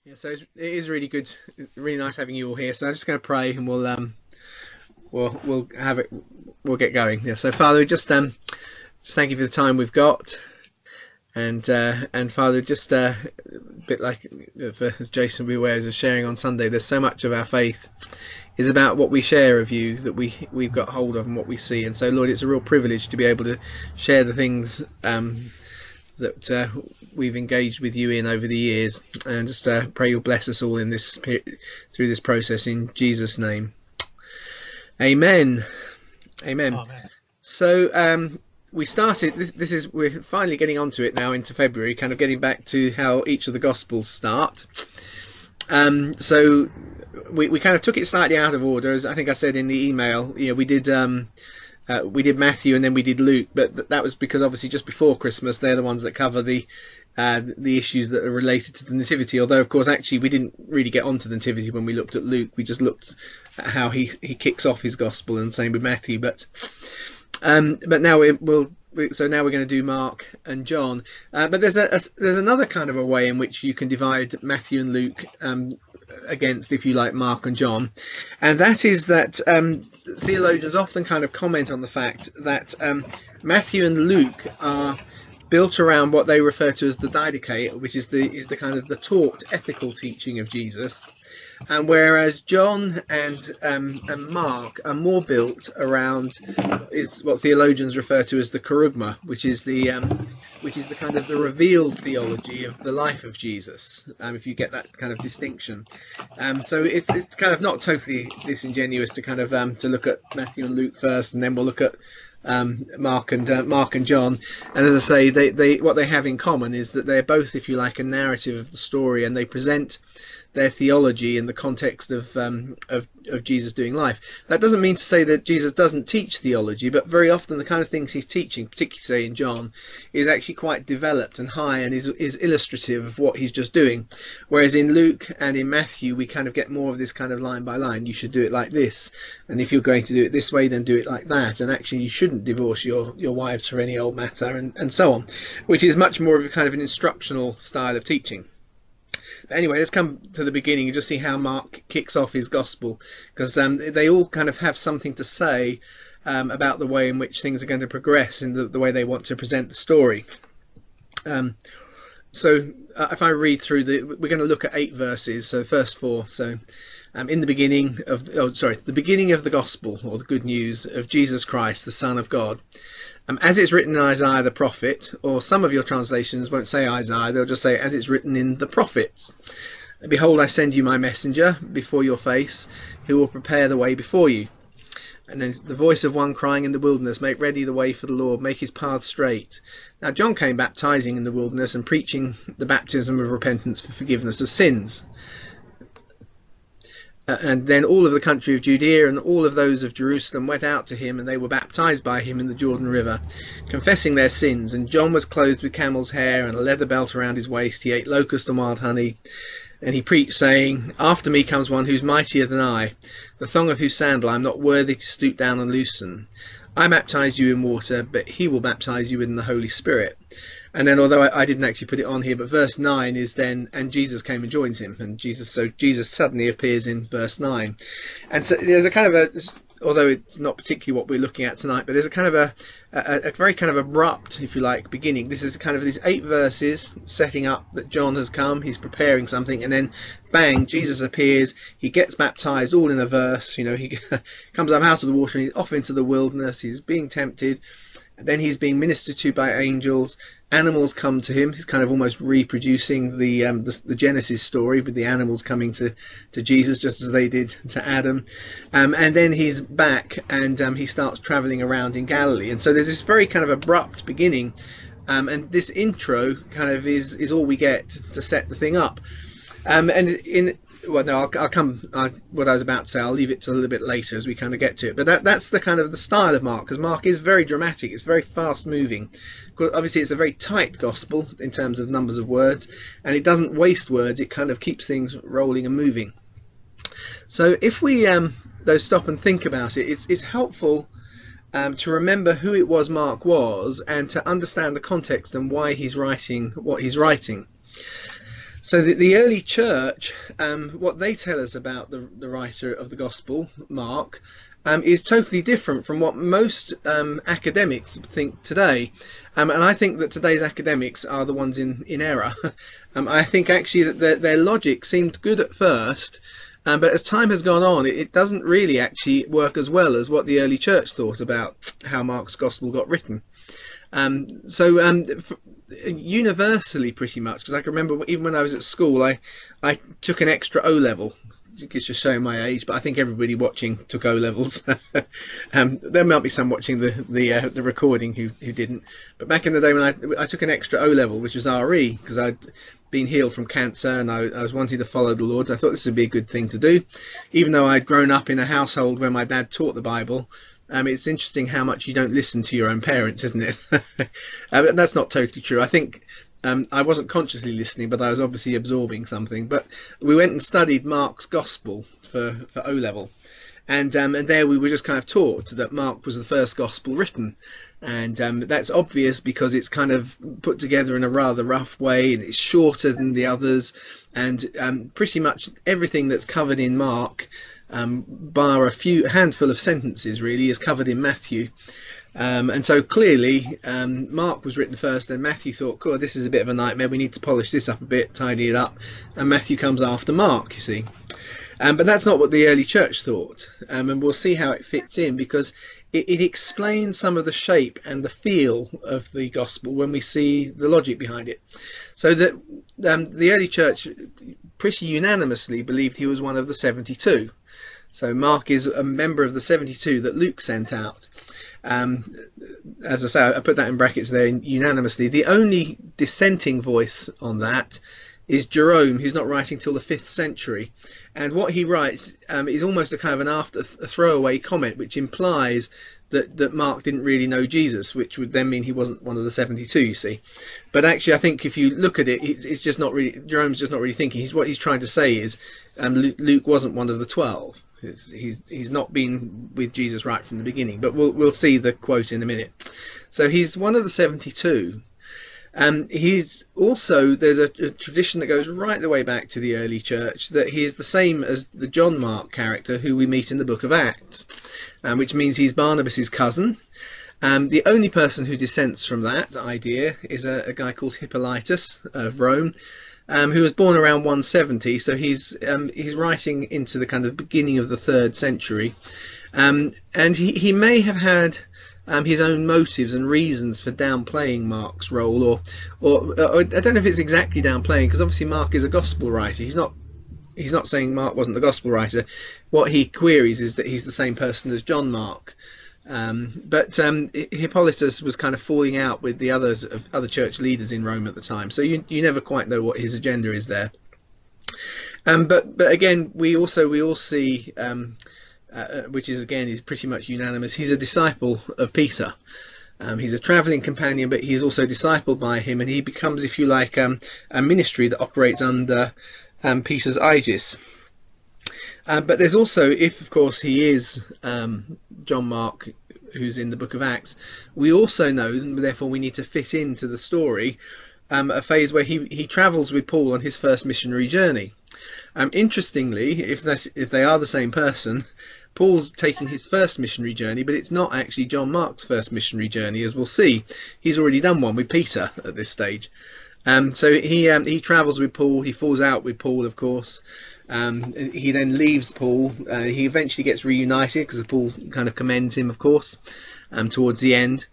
Yeah, so it is really good, really nice having you all here. So I'm just going to pray, and we'll have it, we'll get going. Yeah. So Father, we just thank you for the time we've got, and Father, just a bit like as Jason will be aware was sharing on Sunday. There's so much of our faith is about what we share of you that we've got hold of and what we see. And so Lord, it's a real privilege to be able to share the things that we've engaged with you in over the years, and just pray you'll bless us all in this through this process in Jesus' name. Amen. Amen. Amen. So we started we're finally getting onto it now into February, kind of getting back to how each of the Gospels start. So we kind of took it slightly out of order, as I think I said in the email. Yeah, we did Matthew and then we did Luke, but that was because obviously just before Christmas they're the ones that cover the issues that are related to the Nativity. Although of course actually we didn't really get onto the Nativity when we looked at Luke. We just looked at how he kicks off his Gospel, and same with Matthew. But now so now we're going to do Mark and John. But there's another kind of a way in which you can divide Matthew and Luke against, if you like, Mark and John, and that is that theologians often kind of comment on the fact that Matthew and Luke are built around what they refer to as the Didache, which is the kind of the taught ethical teaching of Jesus, and whereas John and Mark are more built around is what theologians refer to as the Kerygma, which is the kind of the revealed theology of the life of Jesus. If you get that kind of distinction, so it's kind of not totally disingenuous to kind of to look at Matthew and Luke first, and then we'll look at Mark and John. And as I say, they what they have in common is that they're both, if you like, a narrative of the story, and they present their theology in the context of Jesus doing life. That doesn't mean to say that Jesus doesn't teach theology, but very often the kind of things he's teaching, particularly say in John, is actually quite developed and high, and is illustrative of what he's just doing. Whereas in Luke and in Matthew, we kind of get more of this kind of line by line. You should do it like this, and if you're going to do it this way, then do it like that. And actually, you shouldn't divorce your wives for any old matter, and so on, which is much more of a kind of an instructional style of teaching. But anyway, let's come to the beginning and just see how Mark kicks off his gospel, because they all kind of have something to say about the way in which things are going to progress in the way they want to present the story. So if I read through we're going to look at 8 verses, so first 4. So in the beginning of the beginning of the gospel, or the good news of Jesus Christ, the Son of God. As it's written in Isaiah the prophet, or some of your translations won't say Isaiah, they'll just say as it's written in the prophets. Behold, I send you my messenger before your face, who will prepare the way before you. And then the voice of one crying in the wilderness, make ready the way for the Lord, make his path straight. Now John came baptizing in the wilderness and preaching the baptism of repentance for forgiveness of sins. And then all of the country of Judea and all of those of Jerusalem went out to him, and they were baptized by him in the Jordan River, confessing their sins. And John was clothed with camel's hair and a leather belt around his waist. He ate locust and wild honey. And he preached, saying, after me comes one who's mightier than I, the thong of whose sandal I am not worthy to stoop down and loosen. I baptize you in water, but he will baptize you in the Holy Spirit. And then, although I didn't actually put it on here, but verse 9 is then, and Jesus came and joins him. And Jesus suddenly appears in verse 9. And so there's a kind of although it's not particularly what we're looking at tonight, but there's a kind of a very kind of abrupt, if you like, beginning. This is kind of these 8 verses setting up that John has come, he's preparing something, and then bang, Jesus appears, he gets baptized all in a verse. He comes up out of the water and he's off into the wilderness, he's being tempted. Then he's being ministered to by angels. Animals come to him. He's kind of almost reproducing the Genesis story, with the animals coming to Jesus just as they did to Adam. And then he's back, and he starts traveling around in Galilee. And so there's this very kind of abrupt beginning, and this intro kind of is all we get to set the thing up. I'll come. What I was about to say, I'll leave it to a little bit later as we kind of get to it. But that's the kind of the style of Mark, because Mark is very dramatic. It's very fast moving. Obviously, it's a very tight gospel in terms of numbers of words, and it doesn't waste words. It kind of keeps things rolling and moving. So if we though stop and think about it, it's helpful to remember who it was Mark was, and to understand the context and why he's writing what he's writing. So the early church, what they tell us about the writer of the Gospel, Mark, is totally different from what most academics think today. And I think that today's academics are the ones in error. I think actually that their logic seemed good at first, but as time has gone on, it doesn't really actually work as well as what the early church thought about how Mark's Gospel got written. Universally, pretty much, because I can remember even when I was at school, I took an extra O level. It's just showing my age, but I think everybody watching took O levels. There might be some watching the recording who didn't. But back in the day when I took an extra O level, which was RE, because I'd been healed from cancer and I was wanting to follow the Lord. I thought this would be a good thing to do, even though I'd grown up in a household where my dad taught the Bible. It's interesting how much you don't listen to your own parents, isn't it? That's not totally true. I think I wasn't consciously listening, but I was obviously absorbing something. But we went and studied Mark's Gospel for O level, and there we were just kind of taught that Mark was the first Gospel written, and that's obvious because it's kind of put together in a rather rough way, and it's shorter than the others, and pretty much everything that's covered in Mark, bar a handful of sentences really, is covered in Matthew. And so clearly Mark was written first, and Matthew thought, cool, this is a bit of a nightmare, we need to polish this up a bit, tidy it up, and Matthew comes after Mark, you see. But that's not what the early church thought, and we'll see how it fits in, because it explains some of the shape and the feel of the gospel when we see the logic behind it. So that the early church pretty unanimously believed he was one of the 72. So Mark is a member of the 72 that Luke sent out. As I say, I put that in brackets there, unanimously. The only dissenting voice on that is Jerome, who's not writing till the 5th century. And what he writes is almost a kind of a throwaway comment, which implies that Mark didn't really know Jesus, which would then mean he wasn't one of the 72, you see. But actually, I think if you look at it, it's just not really, Jerome's just not really thinking. What he's trying to say is Luke wasn't one of the 12. He's not been with Jesus right from the beginning, but we'll see the quote in a minute. So he's one of the 72. He's also, there's a tradition that goes right the way back to the early church, that he is the same as the John Mark character who we meet in the book of Acts, which means he's Barnabas's cousin. The only person who dissents from that idea is a guy called Hippolytus of Rome, who was born around 170, so he's writing into the kind of beginning of the 3rd century, and he may have had his own motives and reasons for downplaying Mark's role, or I don't know if it's exactly downplaying, because obviously Mark is a gospel writer. He's not saying Mark wasn't the gospel writer. What he queries is that he's the same person as John Mark. But Hippolytus was kind of falling out with the other church leaders in Rome at the time, so you never quite know what his agenda is there. But again, we all see, which is pretty much unanimous, he's a disciple of Peter. He's a travelling companion, but he's also discipled by him, and he becomes, if you like, a ministry that operates under Peter's aegis. But there's also, if of course he is John Mark, who's in the book of Acts, we also know, and therefore we need to fit into the story, a phase where he travels with Paul on his first missionary journey. Interestingly, if they are the same person, Paul's taking his first missionary journey, but it's not actually John Mark's first missionary journey, as we'll see. He's already done one with Peter at this stage. So he travels with Paul, he falls out with Paul, of course. He then leaves Paul. He eventually gets reunited because Paul kind of commends him, of course, towards the end.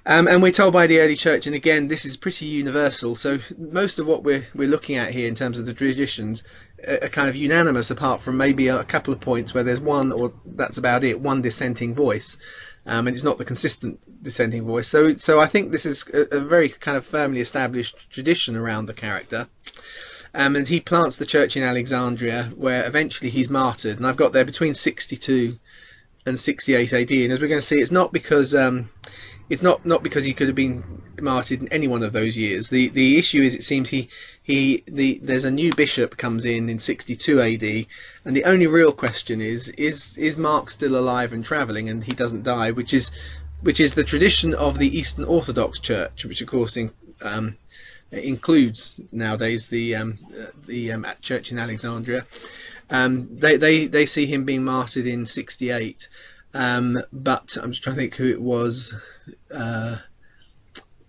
And we're told by the early church, and again, this is pretty universal. So most of what we're looking at here in terms of the traditions are kind of unanimous, apart from maybe a couple of points where there's one, or that's about it, one dissenting voice. And it's not the consistent dissenting voice. So I think this is a very kind of firmly established tradition around the character. And he plants the church in Alexandria, where eventually he's martyred. And I've got there between 62 and 68 AD. And as we're going to see, it's not because he could have been martyred in any one of those years. The issue is, it seems there's a new bishop comes in 62 AD, and the only real question is Mark still alive and travelling, and he doesn't die, which is the tradition of the Eastern Orthodox Church, which of course includes nowadays the church in Alexandria. They see him being martyred in 68, but I'm just trying to think who it was.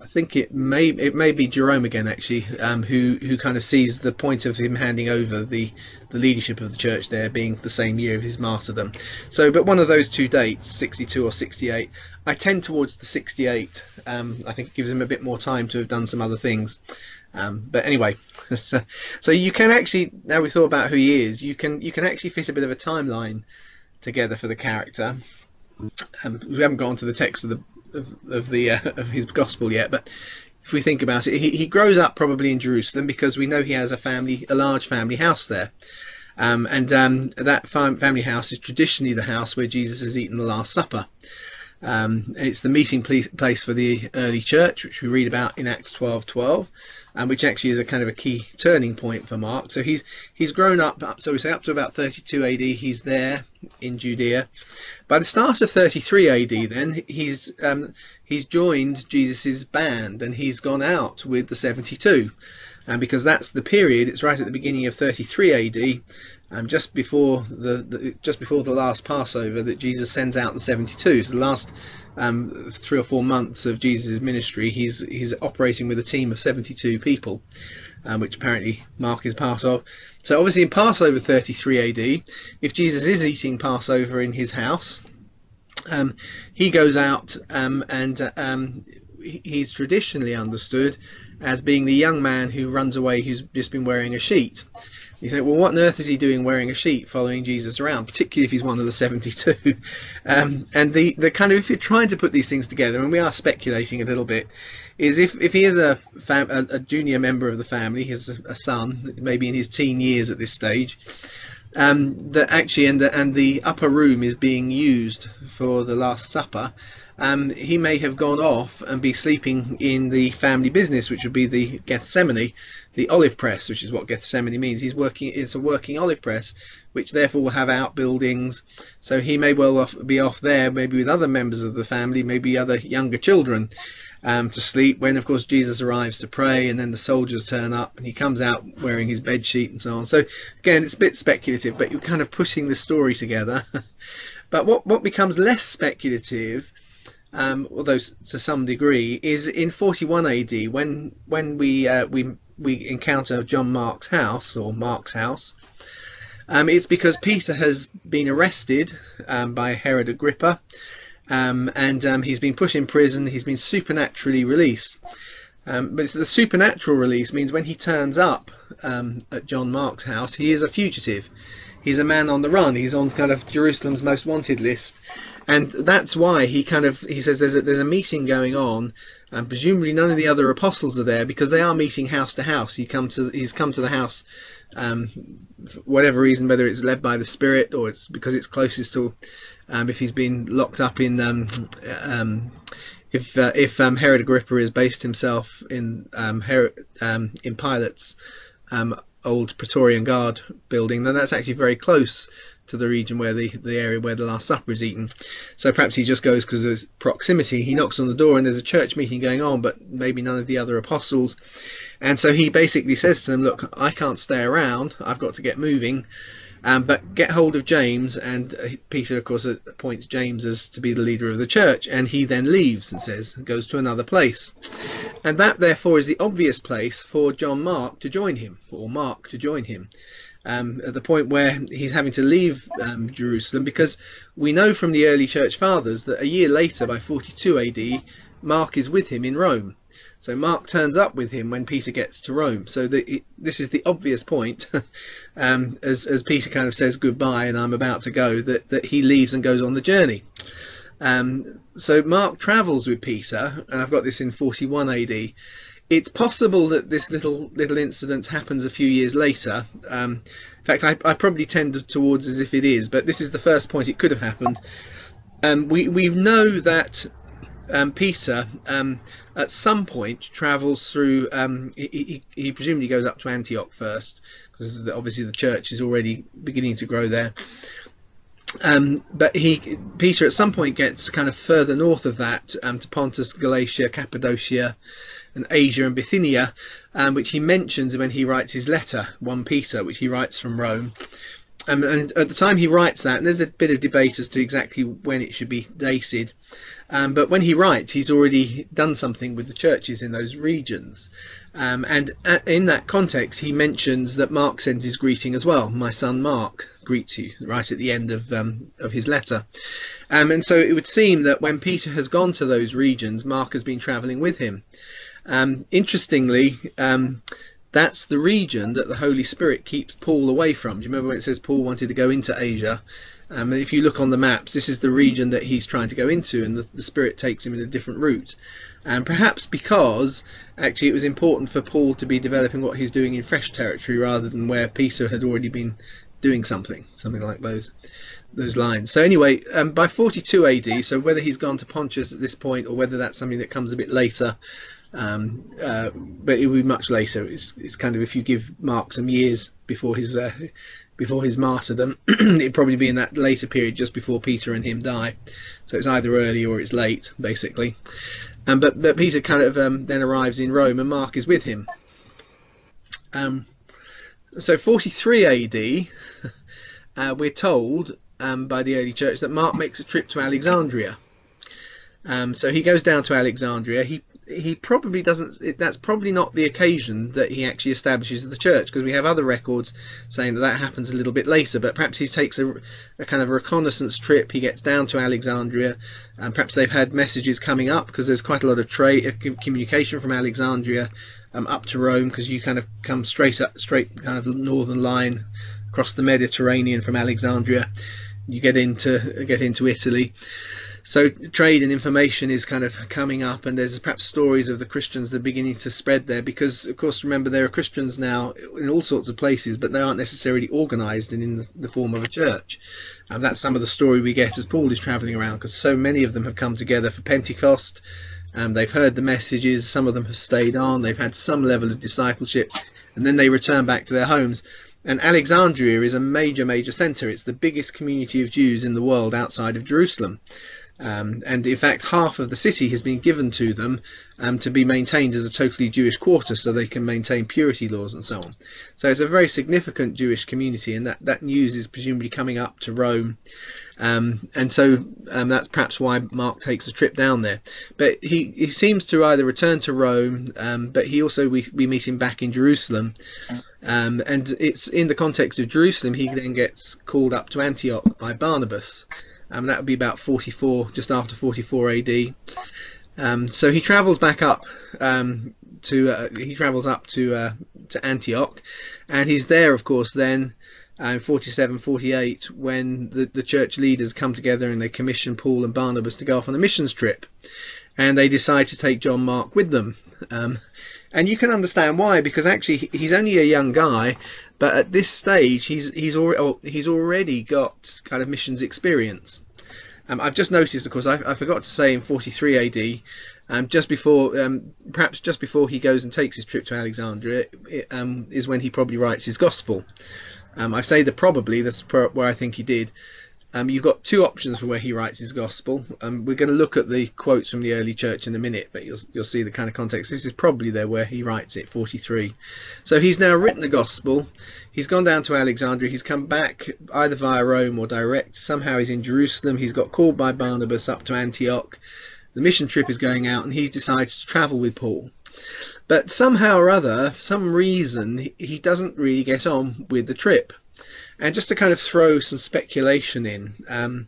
I think it may be Jerome again, actually, who kind of sees the point of him handing over the leadership of the church there being the same year of his martyrdom. So, but one of those two dates, 62 or 68, I tend towards the 68. I think it gives him a bit more time to have done some other things. But anyway, so you can actually, now we thought about who he is, you can actually fit a bit of a timeline together for the character. We haven't gone to the text of his gospel yet, but if we think about it, he grows up probably in Jerusalem because we know he has a large family house there, and that family house is traditionally the house where Jesus has eaten the Last Supper. It's the meeting place for the early church, which we read about in Acts 12:12, which actually is a kind of a key turning point for Mark. So he's grown up, so we say up to about 32 AD, he's there in Judea. By the start of 33 AD, then he's joined Jesus's band, and he's gone out with the 72, and because that's the period, it's right at the beginning of 33 AD. Just before the last Passover, that Jesus sends out the 72. So the last 3 or 4 months of Jesus' ministry, he's operating with a team of 72 people, which apparently Mark is part of. So obviously in Passover 33 AD, if Jesus is eating Passover in his house, he goes out and he's traditionally understood as being the young man who runs away, who's just been wearing a sheet. You think, well, what on earth is he doing wearing a sheet following Jesus around, particularly if he's one of the 72? And the kind of, if you're trying to put these things together, and we are speculating a little bit, is if he is a junior member of the family, he has a son, maybe in his teen years at this stage, that actually, and the upper room is being used for the Last Supper, he may have gone off and be sleeping in the family business, which would be the Gethsemane, the olive press, which is what Gethsemane means. It's a working olive press, which therefore will have outbuildings. So he may well be off there, maybe with other members of the family, maybe other younger children, to sleep, when of course Jesus arrives to pray, and then the soldiers turn up and he comes out wearing his bed sheet and so on. So again, it's a bit speculative, but you're kind of pushing the story together. But what becomes less speculative, although to some degree, is in 41 AD when we encounter John Mark's house, or Mark's house. It's because Peter has been arrested by Herod Agrippa, and he's been put in prison. He's been supernaturally released. But the supernatural release means when he turns up at John Mark's house, he is a fugitive. He's a man on the run. He's on kind of Jerusalem's most wanted list, and that's why he says there's a meeting going on, and presumably none of the other apostles are there because they are meeting house to house. He's come to the house, for whatever reason, whether it's led by the Spirit or it's because it's closest to, if he's been locked up in, if Herod Agrippa is based himself in Pilate's old Praetorian Guard building, then that's actually very close to the region where the area where the Last Supper is eaten. So perhaps he just goes because of proximity. He knocks on the door and there's a church meeting going on, but maybe none of the other apostles. And so he basically says to them, look, I can't stay around, I've got to get moving, but get hold of James. And Peter, of course, appoints James as to be the leader of the church, and he then leaves and goes to another place. And that therefore is the obvious place for John Mark to join him, or Mark to join him, at the point where he's having to leave Jerusalem, because we know from the early church fathers that a year later, by 42 AD, Mark is with him in Rome. So Mark turns up with him when Peter gets to Rome. So this is the obvious point, as Peter kind of says goodbye and I'm about to go, that he leaves and goes on the journey. So Mark travels with Peter, and I've got this in 41 AD. It's possible that this little incident happens a few years later. In fact, I probably tend towards as if it is, but this is the first point it could have happened. We know that Peter at some point travels through, he presumably goes up to Antioch first, because obviously the church is already beginning to grow there. But Peter at some point gets kind of further north of that, to Pontus, Galatia, Cappadocia, and Asia and Bithynia, which he mentions when he writes his letter, 1 Peter, which he writes from Rome. And at the time he writes that, and there's a bit of debate as to exactly when it should be dated, but when he writes, he's already done something with the churches in those regions. And in that context, he mentions that Mark sends his greeting as well. My son Mark greets you, right at the end of his letter. And so it would seem that when Peter has gone to those regions, Mark has been travelling with him. Interestingly, that's the region that the Holy Spirit keeps Paul away from. Do you remember when it says Paul wanted to go into Asia? If you look on the maps, this is the region that he's trying to go into, and the Spirit takes him in a different route. And perhaps because actually it was important for Paul to be developing what he's doing in fresh territory rather than where Peter had already been doing something like those lines. So anyway, by 42 AD, so whether he's gone to Pontus at this point or whether that's something that comes a bit later, but it will be much later. It's kind of, if you give Mark some years before his martyrdom, it'd probably be in that later period just before Peter and him die. So it's either early or it's late, basically. But Peter kind of then arrives in Rome, and Mark is with him. So 43 AD, we're told by the early church that Mark makes a trip to Alexandria. So he goes down to Alexandria. He probably doesn't. That's probably not the occasion that he actually establishes the church, because we have other records saying that happens a little bit later. But perhaps he takes a kind of reconnaissance trip. He gets down to Alexandria, and perhaps they've had messages coming up, because there's quite a lot of communication from Alexandria up to Rome, because you kind of come straight kind of northern line across the Mediterranean from Alexandria. You get into Italy. So trade and information is kind of coming up, and there's perhaps stories of the Christians that are beginning to spread there, because of course remember there are Christians now in all sorts of places, but they aren't necessarily organised and in the form of a church. And that's some of the story we get as Paul is travelling around, because so many of them have come together for Pentecost. They've heard the messages, some of them have stayed on, they've had some level of discipleship, and then they return back to their homes. And Alexandria is a major centre. It's the biggest community of Jews in the world outside of Jerusalem. And in fact, half of the city has been given to them to be maintained as a totally Jewish quarter, so they can maintain purity laws and so on. So it's a very significant Jewish community, and that news is presumably coming up to Rome. And so that's perhaps why Mark takes a trip down there. But he seems to either return to Rome, but he also we meet him back in Jerusalem. And it's in the context of Jerusalem he then gets called up to Antioch by Barnabas. That would be about 44, just after 44 AD. So he travels back up to Antioch, and he's there, of course, then in 47, 48, when the church leaders come together and they commission Paul and Barnabas to go off on a missions trip, and they decide to take John Mark with them. And you can understand why, because actually he's only a young guy, but at this stage he's already got kind of missions experience. I've just noticed, of course, I forgot to say in 43 AD, perhaps just before he goes and takes his trip to Alexandria, is when he probably writes his gospel. I say the probably, that's where I think he did. You've got two options for where he writes his gospel. We're going to look at the quotes from the early church in a minute, but you'll see the kind of context. This is probably there where he writes it, 43. So he's now written the gospel. He's gone down to Alexandria. He's come back either via Rome or direct. Somehow he's in Jerusalem. He's got called by Barnabas up to Antioch. The mission trip is going out, and he decides to travel with Paul. But somehow or other, for some reason, he doesn't really get on with the trip. And just to kind of throw some speculation in,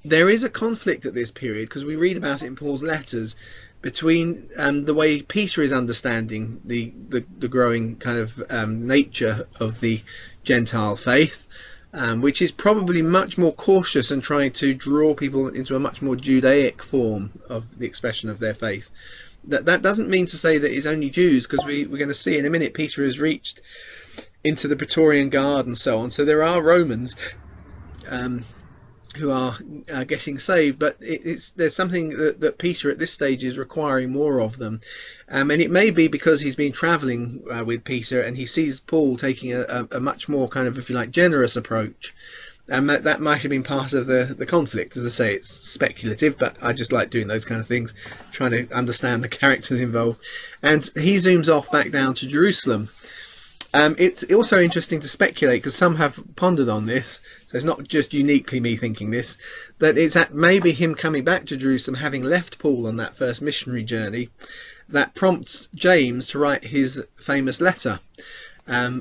there is a conflict at this period, because we read about it in Paul's letters, between the way Peter is understanding the growing kind of nature of the Gentile faith, which is probably much more cautious and trying to draw people into a much more Judaic form of the expression of their faith. That doesn't mean to say that it's only Jews, because we're going to see in a minute Peter has reached into the Praetorian Guard and so on. So there are Romans who are getting saved, but there's something that Peter at this stage is requiring more of them. And it may be because he's been travelling with Peter, and he sees Paul taking a much more kind of, if you like, generous approach. And that might have been part of the conflict. As I say, it's speculative, but I just like doing those kind of things, trying to understand the characters involved. And he zooms off back down to Jerusalem. It's also interesting to speculate, because some have pondered on this, so it's not just uniquely me thinking this, that it's maybe him coming back to Jerusalem, having left Paul on that first missionary journey, that prompts James to write his famous letter.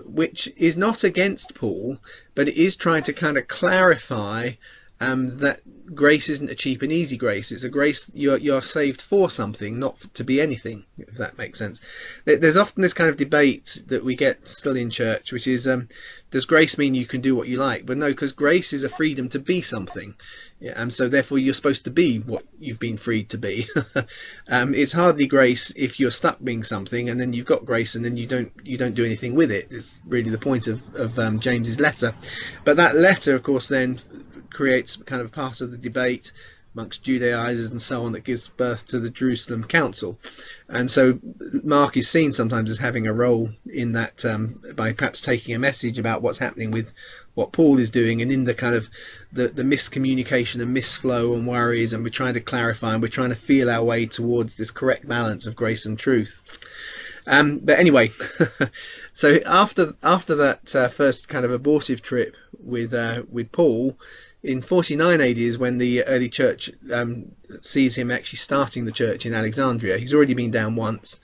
Which is not against Paul, but it is trying to kind of clarify that grace isn't a cheap and easy grace. It's a grace you're saved for something, not to be anything, if that makes sense. There's often this kind of debate that we get still in church, which is, does grace mean you can do what you like? But no, because grace is a freedom to be something. Yeah, and so therefore you're supposed to be what you've been freed to be. It's hardly grace if you're stuck being something, and then you've got grace, and then you don't do anything with it. It's really the point of James's letter. But that letter, of course, then creates kind of part of the debate amongst Judaizers and so on that gives birth to the Jerusalem Council. And so Mark is seen sometimes as having a role in that, by perhaps taking a message about what's happening with what Paul is doing, and in the kind of the miscommunication and misflow and worries, and we're trying to clarify, and we're trying to feel our way towards this correct balance of grace and truth. But anyway, so after that first kind of abortive trip with Paul, in 49 AD is when the early church sees him actually starting the church in Alexandria. He's already been down once.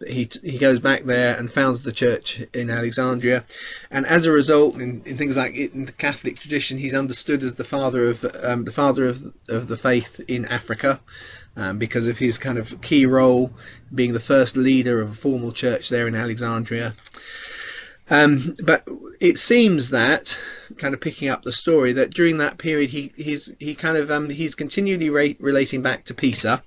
He goes back there and founds the church in Alexandria, and as a result, in things like in the Catholic tradition, he's understood as the father of the faith in Africa, because of his kind of key role being the first leader of a formal church there in Alexandria. But it seems that, kind of picking up the story, that during that period he's continually relating back to Peter,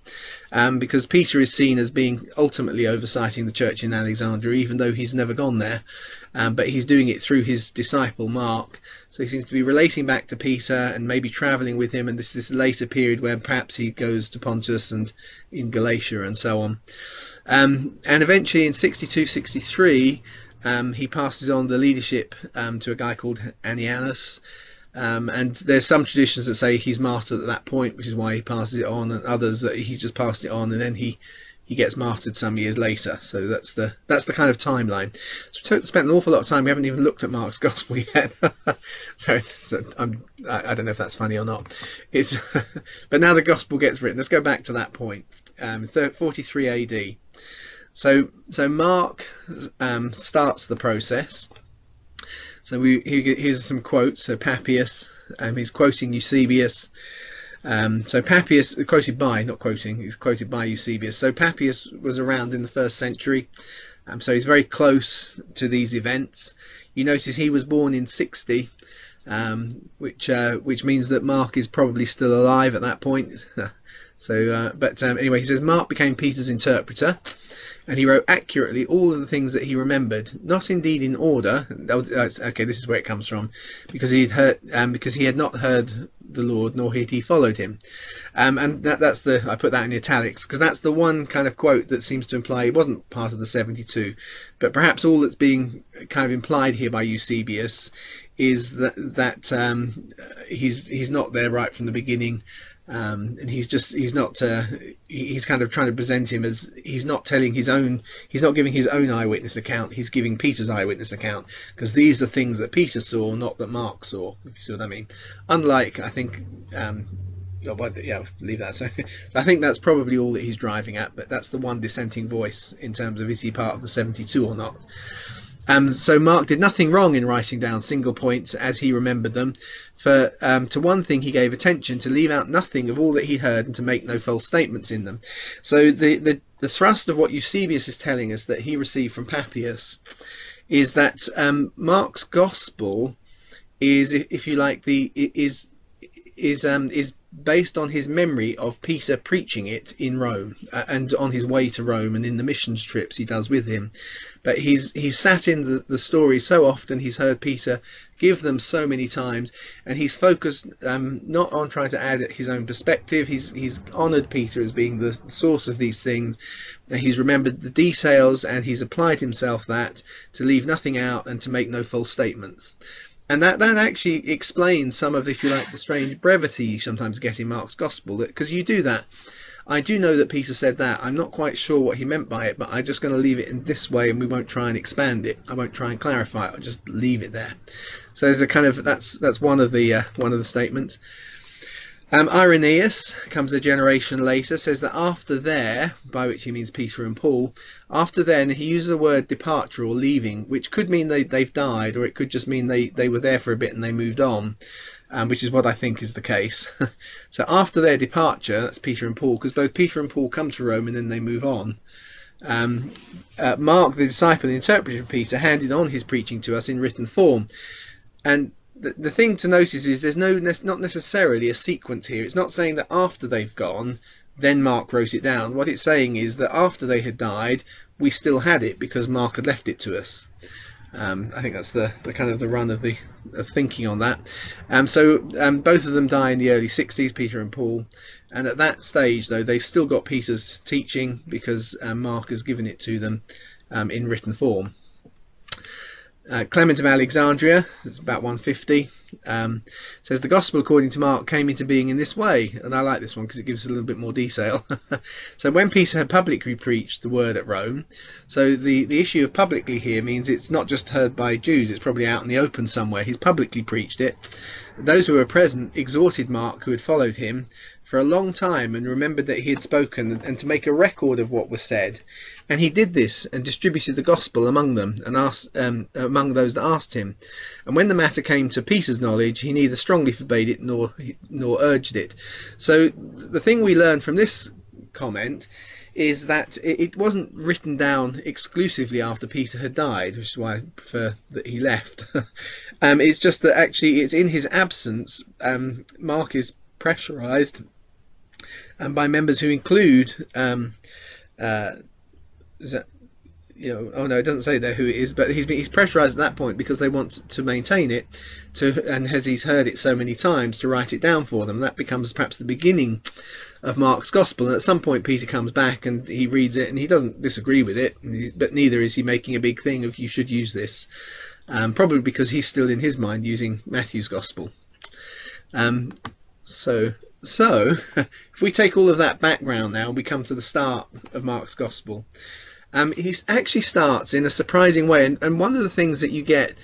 because Peter is seen as being ultimately oversighting the church in Alexandria, even though he's never gone there, but he's doing it through his disciple Mark. So he seems to be relating back to Peter and maybe travelling with him, and this later period where perhaps he goes to Pontus and in Galatia and so on. And eventually in 62-63 he passes on the leadership to a guy called Ananias, and there's some traditions that say he's martyred at that point, which is why he passes it on, and others that he's just passed it on and then he gets martyred some years later. So that's the kind of timeline. So we spent an awful lot of time. We haven't even looked at Mark's Gospel yet. so I don't know if that's funny or not. It's but now the Gospel gets written. Let's go back to that point. 43 AD. So Mark starts the process. So here's some quotes. So Papias, he's quoting Eusebius. So Papias, quoted by, not quoting, he's quoted by Eusebius. So Papias was around in the 1st century. So he's very close to these events. You notice he was born in 60, which means that Mark is probably still alive at that point. Anyway, he says Mark became Peter's interpreter, and he wrote accurately all of the things that he remembered, not indeed in order. Okay, this is where it comes from, because he had not heard the Lord, nor had he followed him. And that's I put that in italics, because that's the one kind of quote that seems to imply he wasn't part of the 72. But perhaps all that's being kind of implied here by Eusebius is that he's not there right from the beginning. And he's kind of trying to present him as he's not giving his own eyewitness account, he's giving Peter's eyewitness account, because these are things that Peter saw, not that Mark saw, if you see what I mean. Unlike, I think, leave that. So I think that's probably all that he's driving at, but that's the one dissenting voice in terms of is he part of the 72 or not. So Mark did nothing wrong in writing down single points as he remembered them. For to one thing he gave attention, to leave out nothing of all that he heard, and to make no false statements in them. So the thrust of what Eusebius is telling us that he received from Papias is that Mark's gospel is, if you like, is based on his memory of Peter preaching it in Rome, and on his way to Rome, and in the missions trips he does with him. But he's sat in the story so often, he's heard Peter give them so many times, and he's focused not on trying to add his own perspective. He's honoured Peter as being the source of these things, and he's remembered the details, and he's applied himself that to leave nothing out and to make no false statements. And that actually explains some of, if you like, the strange brevity you sometimes get in Mark's Gospel, because you do that. I do know that Peter said that. I'm not quite sure what he meant by it, but I'm just going to leave it in this way, and we won't try and expand it. I won't try and clarify it. I'll just leave it there. So there's a kind of, that's one of the statements. Irenaeus comes a generation later, says that after there, by which he means Peter and Paul, after then he uses the word departure or leaving, which could mean they've died, or it could just mean they were there for a bit and they moved on, which is what I think is the case. So after their departure, that's Peter and Paul, because both Peter and Paul come to Rome and then they move on. Mark, the disciple and interpreter of Peter, handed on his preaching to us in written form. And the thing to notice is there's not necessarily a sequence here. It's not saying that after they've gone, then Mark wrote it down. What it's saying is that after they had died, we still had it because Mark had left it to us. I think that's the kind of the run of thinking on that. So both of them die in the early 60s, Peter and Paul. And at that stage, though, they've still got Peter's teaching because Mark has given it to them in written form. Clement of Alexandria, it's about 150, says the gospel according to Mark came into being in this way, and I like this one because it gives a little bit more detail. So when Peter had publicly preached the word at Rome, so the issue of publicly here means it's not just heard by Jews, it's probably out in the open somewhere. He's publicly preached it. Those who were present exhorted Mark, who had followed him for a long time and remembered that he had spoken, and to make a record of what was said. And he did this and distributed the gospel among them and asked among those that asked him. And when the matter came to Peter's knowledge, he neither strongly forbade it nor urged it. So the thing we learn from this comment is that it wasn't written down exclusively after Peter had died, which is why I prefer that he left. It's just that actually it's in his absence. Mark is pressurized by members who include oh no, it doesn't say there who it is, but he's pressurized at that point because they want to maintain it, and as he's heard it so many times, to write it down for them. That becomes perhaps the beginning of Mark's gospel, and at some point Peter comes back and he reads it and he doesn't disagree with it, but neither is he making a big thing of you should use this, probably because he's still in his mind using Matthew's gospel. So if we take all of that background now, we come to the start of Mark's gospel. He actually starts in a surprising way, and one of the things that you get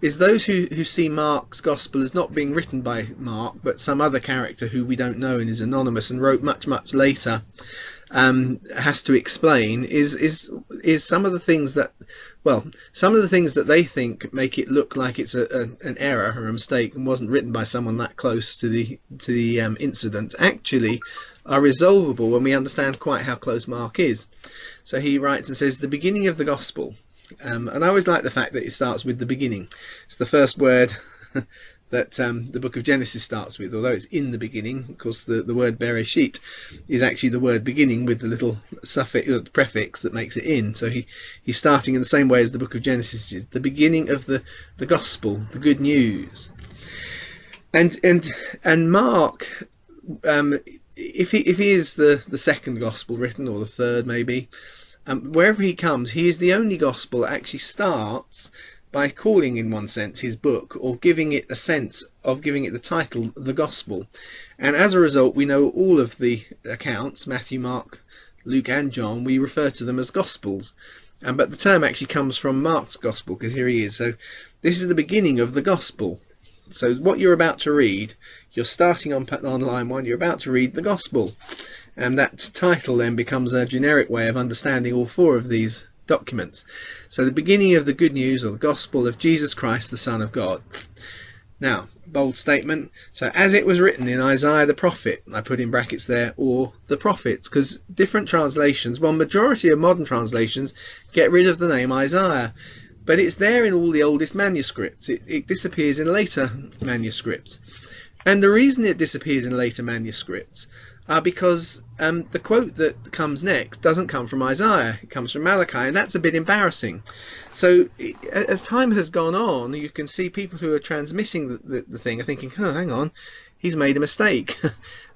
is those who see Mark's gospel as not being written by Mark but some other character who we don't know and is anonymous and wrote much later, has to explain is some of the things that, well, some of the things that they think make it look like it's an error or a mistake and wasn't written by someone that close to the incident, actually are resolvable when we understand quite how close Mark is. So he writes and says, the beginning of the gospel. And I always like the fact that it starts with the beginning. It's the first word that the book of Genesis starts with, although it's in the beginning. Of course, the word Bereshit is actually the word beginning with the little suffix, prefix that makes it in. So he's starting in the same way as the book of Genesis is, the beginning of the gospel, the good news. And Mark, if he is the second gospel written, or the third maybe, wherever he comes, he is the only gospel that actually starts by calling, in one sense, his book, or giving it a sense of giving it the title, the gospel. And as a result, we know all of the accounts, Matthew, Mark, Luke and John, we refer to them as gospels. But the term actually comes from Mark's gospel, because here he is. So this is the beginning of the gospel. So what you're about to read, you're starting on line 1, you're about to read the gospel. And that title then becomes a generic way of understanding all 4 of these documents. So the beginning of the good news, or the gospel of Jesus Christ, the Son of God. Now, bold statement. So as it was written in Isaiah the prophet, I put in brackets there, or the prophets, because different translations, well, majority of modern translations get rid of the name Isaiah. But it's there in all the oldest manuscripts. It disappears in later manuscripts. And the reason it disappears in later manuscripts are because the quote that comes next doesn't come from Isaiah. It comes from Malachi, and that's a bit embarrassing. So as time has gone on, you can see people who are transmitting the thing are thinking, oh, hang on, he's made a mistake.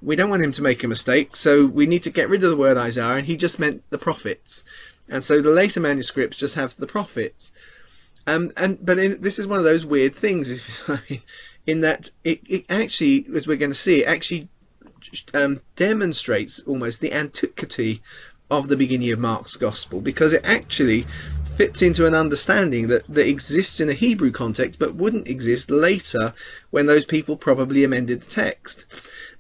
We don't want him to make a mistake, so we need to get rid of the word Isaiah, and he just meant the prophets. And so the later manuscripts just have the prophets. This is one of those weird things, in that it actually, as we're going to see, it actually demonstrates almost the antiquity of the beginning of Mark's Gospel, because it actually fits into an understanding that exists in a Hebrew context but wouldn't exist later when those people probably amended the text,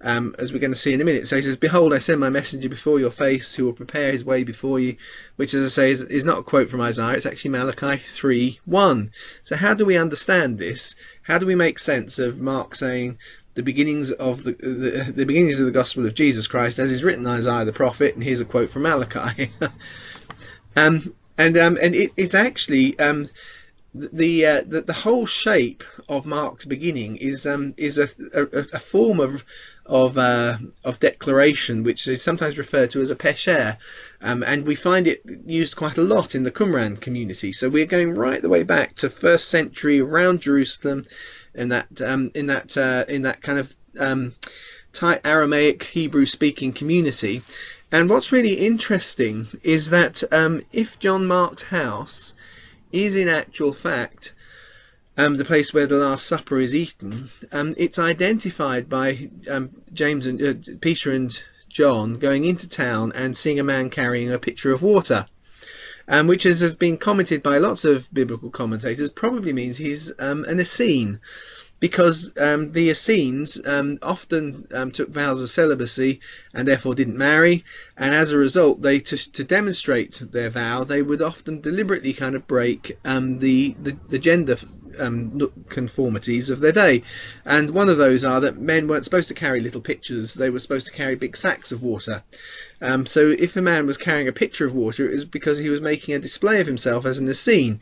as we're going to see in a minute. So he says, "Behold, I send my messenger before your face, who will prepare his way before you," which, as I say, is not a quote from Isaiah. It's actually Malachi 3:1. So how do we understand this? How do we make sense of Mark saying the beginnings of the beginnings of the gospel of Jesus Christ, as is written in Isaiah the prophet, and here's a quote from Malachi? It's actually the whole shape of Mark's beginning is a form of declaration, which is sometimes referred to as a pesher, and we find it used quite a lot in the Qumran community. So we're going right the way back to 1st century around Jerusalem, in that kind of tight Aramaic Hebrew speaking community. And what's really interesting is that if John Mark's house is in actual fact the place where the Last Supper is eaten, it's identified by James and Peter and John going into town and seeing a man carrying a pitcher of water, which has been commented by lots of biblical commentators, probably means he's an Essene, because the Essenes often took vows of celibacy and therefore didn't marry, and as a result, they to demonstrate their vow, they would often deliberately kind of break the gender conformities of their day. And one of those are that men weren't supposed to carry little pitchers, they were supposed to carry big sacks of water. So if a man was carrying a pitcher of water, it was because he was making a display of himself as an Essene.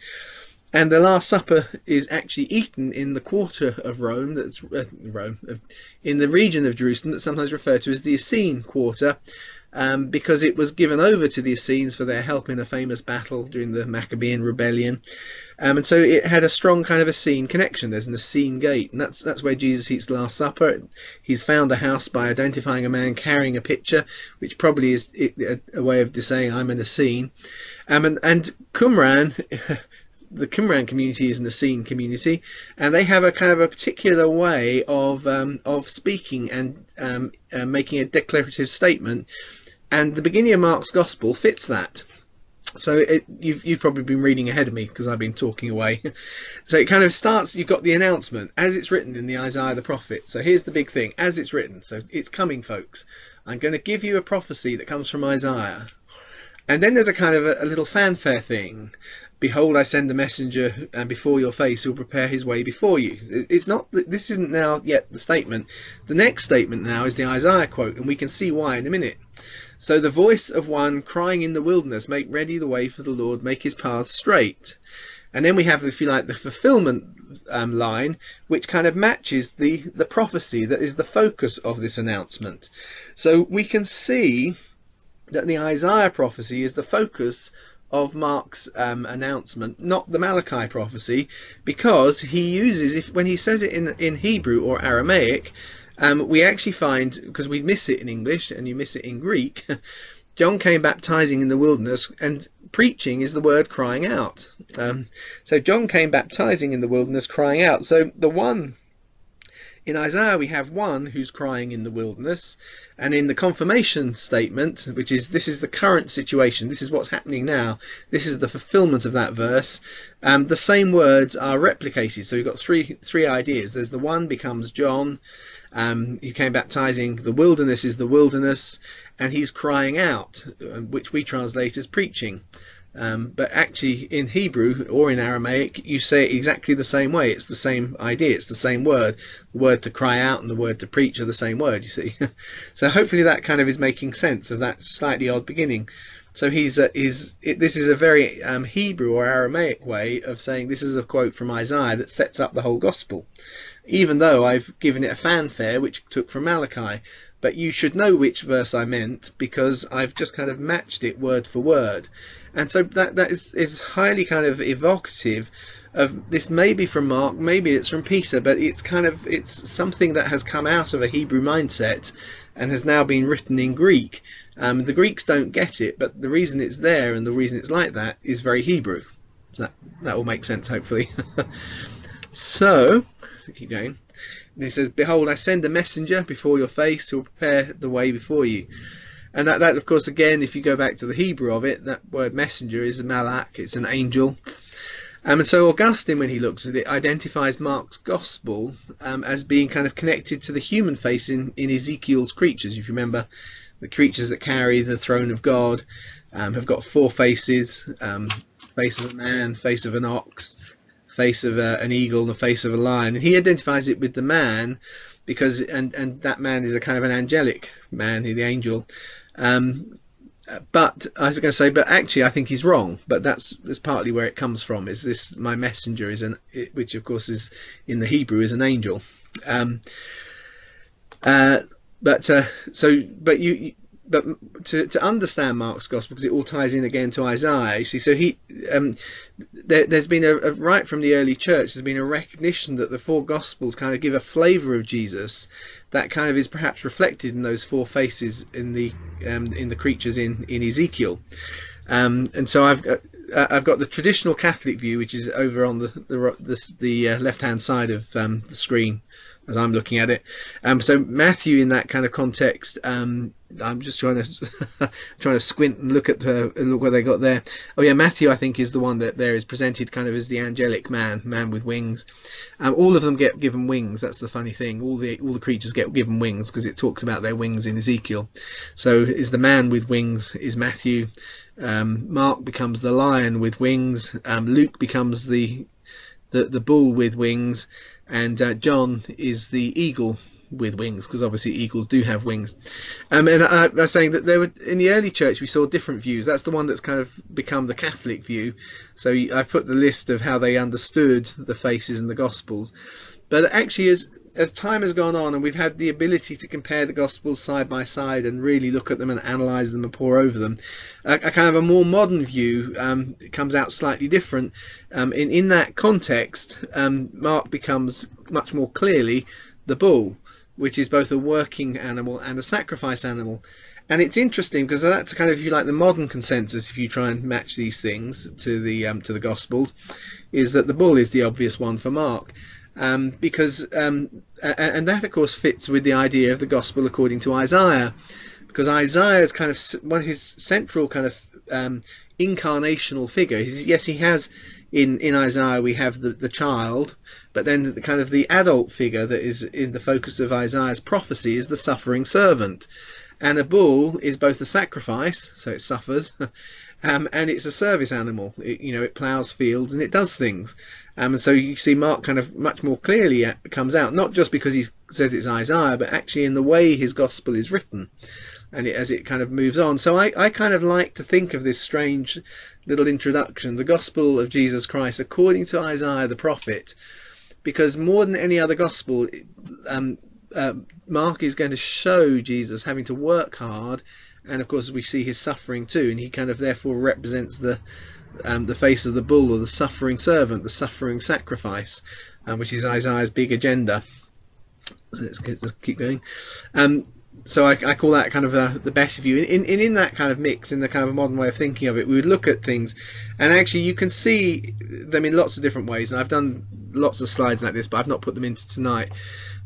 And the Last Supper is actually eaten in the quarter of Rome, that's in the region of Jerusalem that's sometimes referred to as the Essene quarter, because it was given over to the Essenes for their help in a famous battle during the Maccabean rebellion. And so it had a strong kind of Essene connection. There's an Essene gate, and that's where Jesus eats the Last Supper. He's found the house by identifying a man carrying a pitcher, which probably is a way of saying I'm an Essene. And Qumran, the Qumran community is an Essene community, and they have a kind of a particular way of speaking and making a declarative statement, and the beginning of Mark's Gospel fits that. So you've probably been reading ahead of me because I've been talking away. So it kind of starts, you've got the announcement as it's written in the Isaiah the prophet. So here's the big thing, as it's written. So it's coming, folks. I'm going to give you a prophecy that comes from Isaiah. And then there's a kind of a little fanfare thing. Behold, I send the messenger before your face who will prepare his way before you. It's not, this isn't now yet the statement. The next statement now is the Isaiah quote, and we can see why in a minute. So the voice of one crying in the wilderness, make ready the way for the Lord, make his path straight. And then we have, if you like, the fulfillment line, which kind of matches the prophecy that is the focus of this announcement. So we can see that the Isaiah prophecy is the focus of Mark's announcement, not the Malachi prophecy, because he uses, when he says it in Hebrew or Aramaic, we actually find, because we miss it in English and you miss it in Greek, John came baptizing in the wilderness, and preaching is the word crying out. So John came baptizing in the wilderness, crying out. So the one in Isaiah, we have one who's crying in the wilderness, and in the confirmation statement, which is, this is the current situation, this is what's happening now, this is the fulfillment of that verse, the same words are replicated. So you've got three ideas. There's the one becomes John, who came baptizing, the wilderness is the wilderness, and he's crying out, which we translate as preaching. But actually in Hebrew or in Aramaic you say it exactly the same way. It's the same idea, it's the same word. The word to cry out and the word to preach are the same word, you see. So hopefully that kind of is making sense of that slightly odd beginning. So this is a very Hebrew or Aramaic way of saying this is a quote from Isaiah that sets up the whole gospel, even though I've given it a fanfare which took from Malachi. But you should know which verse I meant, because I've just kind of matched it word for word. And so that is highly kind of evocative of this, maybe from Mark, maybe it's from Peter, but it's something that has come out of a Hebrew mindset and has now been written in Greek. The Greeks don't get it, but the reason it's there and the reason it's like that is very Hebrew. That will make sense, hopefully. So, keep going. And he says, "Behold, I send a messenger before your face who will prepare the way before you." And that, of course, again, if you go back to the Hebrew of it, that word messenger is a malak, it's an angel. And so Augustine, when he looks at it, identifies Mark's gospel as being kind of connected to the human face in Ezekiel's creatures. If you remember, the creatures that carry the throne of God have got four faces: face of a man, face of an ox, face of an eagle, and the face of a lion. And he identifies it with the man because, and that man is a kind of an angelic man, the angel. But I was going to say, but actually I think he's wrong. But that's partly where it comes from. Is this my messenger is which of course is in the Hebrew is an angel. But to understand Mark's gospel, because it all ties in again to Isaiah, you see, so there's been right from the early church, there's been a recognition that the four gospels kind of give a flavour of Jesus that kind of is perhaps reflected in those four faces in the creatures in Ezekiel. And so I've got the traditional Catholic view, which is over on the left hand side of the screen as I'm looking at it. So Matthew, in that kind of context, I'm just trying to squint and look what they got there. Oh yeah, Matthew I think is the one that there is presented kind of as the angelic man with wings. All of them get given wings. That's the funny thing. All the creatures get given wings because it talks about their wings in Ezekiel. So is the man with wings is Matthew. Mark becomes the lion with wings. Luke becomes the bull with wings, and John is the eagle with wings, because obviously eagles do have wings. And I was saying that there were, in the early church, we saw different views. That's the one that's kind of become the Catholic view. So I've put the list of how they understood the faces in the Gospels. But actually, as time has gone on and we've had the ability to compare the Gospels side by side and really look at them and analyse them and pore over them, a kind of a more modern view comes out slightly different. In that context, Mark becomes much more clearly the bull, which is both a working animal and a sacrifice animal. And it's interesting because that's kind of, if you like, the modern consensus, if you try and match these things to the Gospels, is that the bull is the obvious one for Mark. Because and that of course fits with the idea of the Gospel according to Isaiah, because Isaiah is kind of one of his central kind of incarnational figure. Yes, he has in Isaiah we have the child, but then the kind of the adult figure that is in the focus of Isaiah's prophecy is the suffering servant. And a bull is both a sacrifice, so it suffers, and it's a service animal. It ploughs fields and it does things. And so you see Mark kind of much more clearly comes out, not just because he says it's Isaiah, but actually in the way his gospel is written, and as it kind of moves on. So I kind of like to think of this strange little introduction, the gospel of Jesus Christ according to Isaiah the prophet, because more than any other gospel, Mark is going to show Jesus having to work hard, and of course we see his suffering too, and he kind of therefore represents the face of the bull, or the suffering servant, the suffering sacrifice, which is Isaiah's big agenda. So let's keep going. So I call that kind of the better view. In that kind of mix, in the kind of a modern way of thinking of it, we would look at things, and actually you can see them in lots of different ways. And I've done lots of slides like this, but I've not put them into tonight.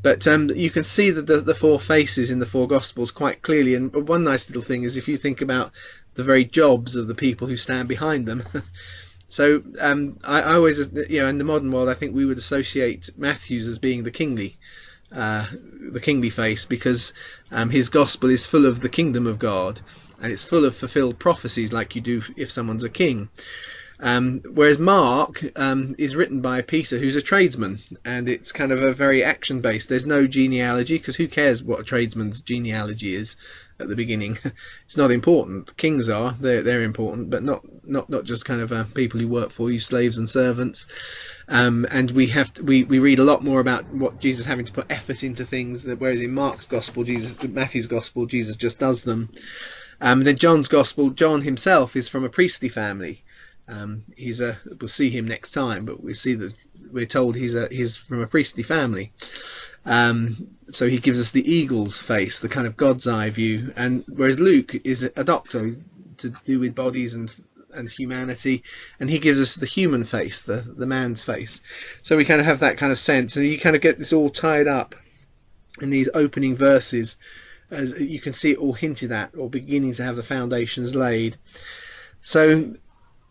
But you can see the four faces in the four Gospels quite clearly. And one nice little thing is if you think about the very jobs of the people who stand behind them. So I always, in the modern world, I think we would associate Matthew's as being the kingly face, because his gospel is full of the kingdom of God, and it's full of fulfilled prophecies like you do if someone's a king. Whereas Mark is written by Peter, who's a tradesman, and it's kind of a very action based. There's no genealogy, because who cares what a tradesman's genealogy is at the beginning? It's not important. Kings are, they're important, but not just kind of people who work for you, slaves and servants. And we read a lot more about what Jesus having to put effort into things, whereas in Matthew's gospel Jesus just does them. Then John's gospel, John himself is from a priestly family. We'll see him next time, but we're told he's from a priestly family. So he gives us the eagle's face, the kind of God's eye view, and whereas Luke is a doctor to do with bodies and and humanity, and he gives us the human face, the man's face. So we kind of have that kind of sense, and you kind of get this all tied up in these opening verses, as you can see it all hinted at or beginning to have the foundations laid. So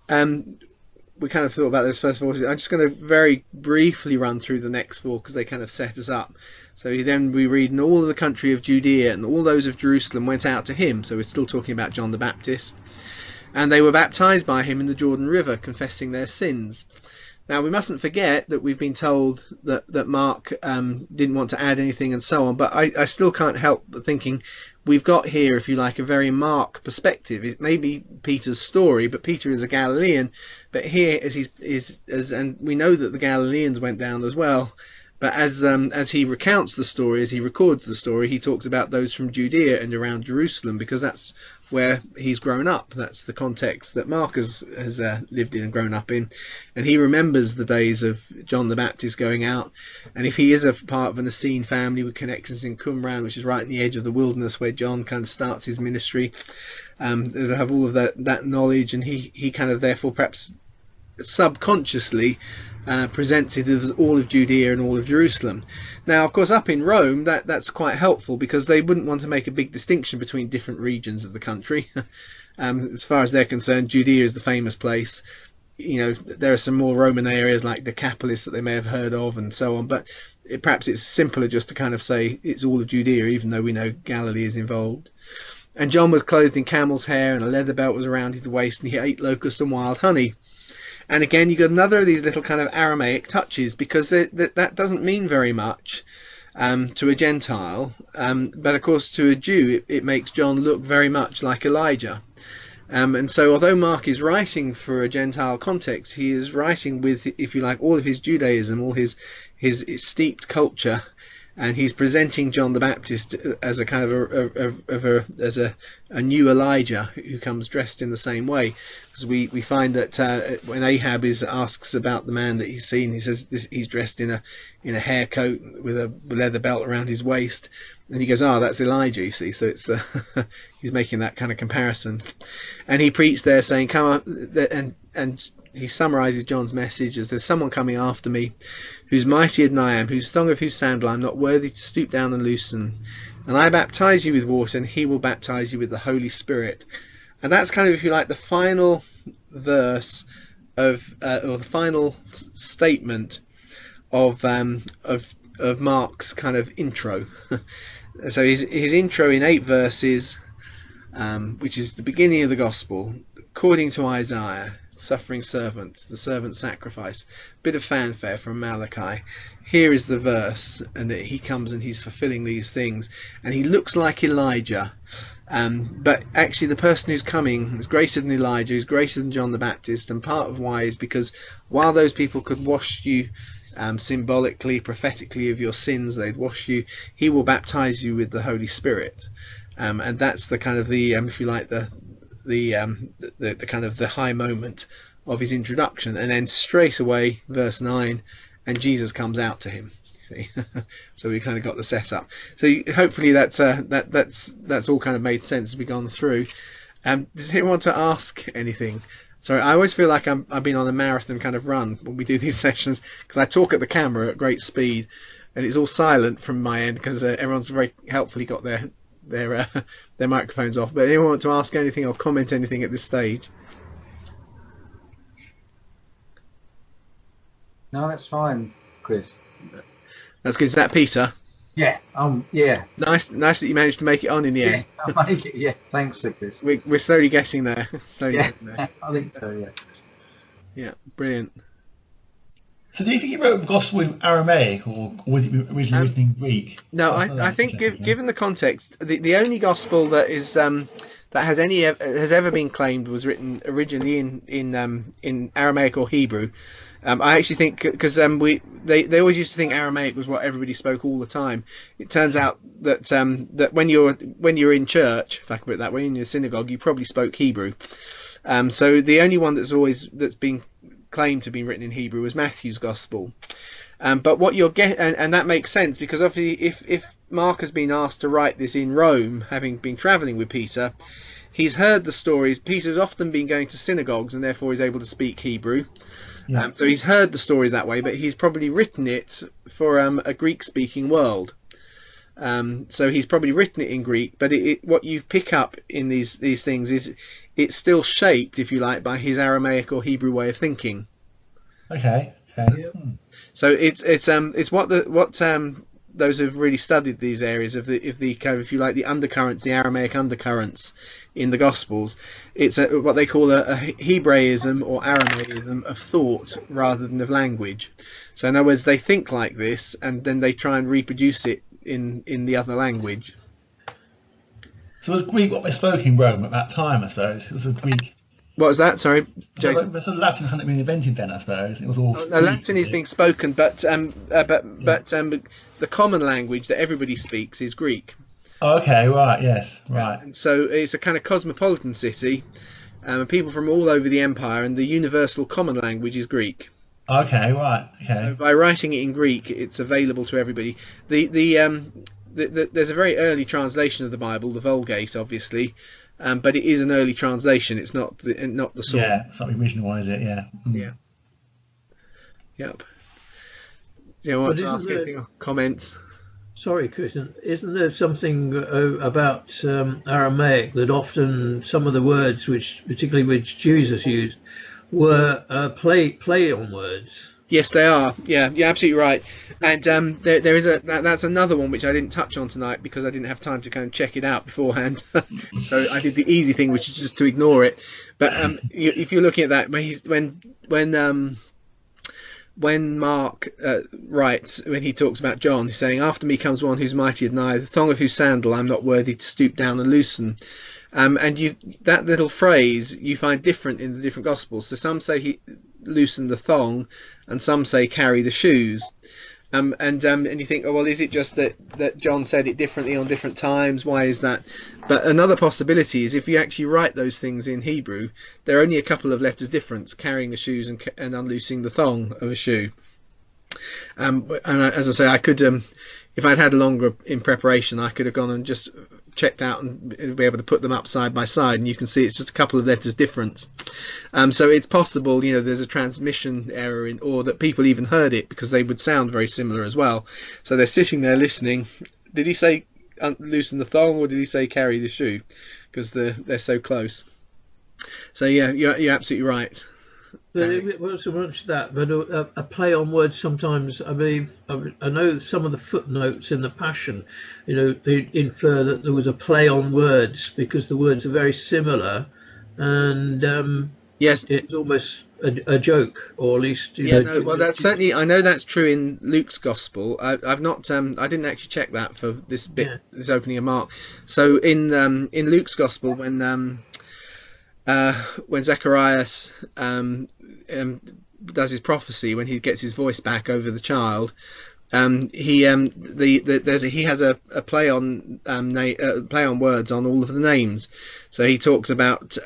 we kind of thought about those first 4. I'm just going to very briefly run through the next 4 because they kind of set us up. So then we read, and all of the country of Judea and all those of Jerusalem went out to him. So we're still talking about John the Baptist. And they were baptized by him in the Jordan River, confessing their sins. Now, we mustn't forget that we've been told that Mark didn't want to add anything and so on, but I still can't help but thinking we've got here, if you like, a very Mark perspective. It may be Peter's story, but Peter is a Galilean. But here, and we know that the Galileans went down as well. But as he recounts the story, as he records the story, he talks about those from Judea and around Jerusalem, because that's where he's grown up. That's the context that Mark has lived in and grown up in. And he remembers the days of John the Baptist going out. And if he is a part of an Essene family with connections in Qumran, which is right in the edge of the wilderness where John kind of starts his ministry, they'll have all of that knowledge, and he kind of therefore perhaps subconsciously presents it as all of Judea and all of Jerusalem. Now, of course, up in Rome, that's quite helpful because they wouldn't want to make a big distinction between different regions of the country. As far as they're concerned, Judea is the famous place. You know, there are some more Roman areas like Decapolis that they may have heard of and so on, but perhaps it's simpler just to kind of say it's all of Judea, even though we know Galilee is involved. And John was clothed in camel's hair, and a leather belt was around his waist, and he ate locusts and wild honey. And again, you got another of these little kind of Aramaic touches, because that doesn't mean very much to a Gentile, but of course to a Jew it makes John look very much like Elijah. And so although Mark is writing for a Gentile context, he is writing with, if you like, all of his Judaism, all his steeped culture, and he's presenting John the Baptist as a kind of a new Elijah who comes dressed in the same way. Because we find that when Ahab asks about the man that he's seen, he says he's dressed in a hair coat with a leather belt around his waist, and he goes, "Oh, that's Elijah." You see, so it's he's making that kind of comparison, and he preached there saying, "Come up," and he summarizes John's message as, "There's someone coming after me, who's mightier than I am, whose thong of whose sandal I'm not worthy to stoop down and loosen. And I baptize you with water, and he will baptize you with the Holy Spirit." And that's kind of, if you like, the final verse of, or the final statement of Mark's kind of intro. So his intro in 8 verses, which is the beginning of the gospel, according to Isaiah, suffering servant, the servant sacrifice, bit of fanfare from Malachi. Here is the verse, and he comes and he's fulfilling these things, and he looks like Elijah, but actually the person who's coming is greater than Elijah, is greater than John the Baptist, and part of why is because while those people could wash you symbolically, prophetically of your sins, they'd wash you, he will baptize you with the Holy Spirit, and that's the kind of the if you like, the kind of the high moment of his introduction. And then straight away, verse 9, and Jesus comes out to him. See, so we kind of got the setup. So hopefully that's all kind of made sense as we've gone through. Does anyone want to ask anything? Sorry, I always feel like I've been on a marathon kind of run when we do these sessions, because I talk at the camera at great speed, and it's all silent from my end because everyone's very helpfully got their microphones off. But anyone want to ask anything or comment anything at this stage? No, that's fine, Chris. That's good. Is that Peter? Yeah. Yeah. Nice that you managed to make it on in the end. Yeah, I'll make it. Yeah. Thanks, Chris. We're slowly getting there. Getting there. I think so. Yeah. Yeah. Brilliant. So do you think he wrote the gospel in Aramaic, or was it originally written in Greek? No, I think given the context, the only gospel that is that has ever been claimed was written originally in Aramaic or Hebrew. I actually think, because they always used to think Aramaic was what everybody spoke all the time. It turns out that that when you're in church, if I can put it that way, in your synagogue, you probably spoke Hebrew. So the only one that's been claimed to be written in Hebrew was Matthew's gospel. But what you'll get, and that makes sense, because obviously if Mark has been asked to write this in Rome, having been travelling with Peter, he's heard the stories. Peter's often been going to synagogues, and therefore he's able to speak Hebrew. Yeah. So he's heard the stories that way, but he's probably written it for a Greek-speaking world. So he's probably written it in Greek, but what you pick up in these things is it's still shaped, if you like, by his Aramaic or Hebrew way of thinking. Okay. Yeah. So it's what those who've really studied these areas of the kind of, if you like, the undercurrents, the Aramaic undercurrents in the Gospels. It's what they call a Hebraism or Aramaism of thought rather than of language. So in other words, they think like this, and then they try and reproduce it in the other language. So was Greek what they spoke in Rome at that time? I suppose it was a Greek. What was that? Sorry, Jason. So Latin hadn't been invented then, I suppose. It was all. No, Latin is being spoken, but the common language that everybody speaks is Greek. Oh, okay, right, yes, right. And so it's a kind of cosmopolitan city, people from all over the empire, and the universal common language is Greek. Okay, right, okay. So by writing it in Greek, it's available to everybody. There's a very early translation of the Bible, the Vulgate, obviously. But it is an early translation. It's not the sort. Yeah, it's not the original one, is it? Yeah. Yeah. Yep. Do you want to ask anything or comments? Sorry, Christian. Isn't there something about Aramaic that often some of the words, particularly which Jesus used, were play on words? Yes, they are. Yeah, you're absolutely right. And there is that's another one which I didn't touch on tonight because I didn't have time to kind of check it out beforehand. So I did the easy thing, which is just to ignore it. But if you're looking at that, when Mark writes, when he talks about John, he's saying, "After me comes one who's mightier than I, the thong of whose sandal I'm not worthy to stoop down and loosen." And that little phrase you find different in the different Gospels. So some say he loosened the thong, and some say carry the shoes. And you think, oh well, is it just that John said it differently on different times? Why is that? But another possibility is if you actually write those things in Hebrew, they're only a couple of letters difference, carrying the shoes and unloosing the thong of a shoe. As I say, I could, if I'd had longer in preparation, I could have gone and just checked out and be able to put them up side by side, and you can see it's just a couple of letters difference. So it's possible, there's a transmission error or that people even heard it because they would sound very similar as well. So they're sitting there listening. Did he say loosen the thong or did he say carry the shoe? Because they're so close. So yeah, you're absolutely right. But it wasn't so much that, but a play on words sometimes. I mean, I know some of the footnotes in the Passion, they infer that there was a play on words because the words are very similar, and yes, it's almost a joke, or at least well, that's certainly. I know that's true in Luke's Gospel. I've not. I didn't actually check that for this bit, this opening of Mark. So in Luke's Gospel, when Zacharias does his prophecy, when he gets his voice back over the child, he has a play on play on words on all of the names. So he talks about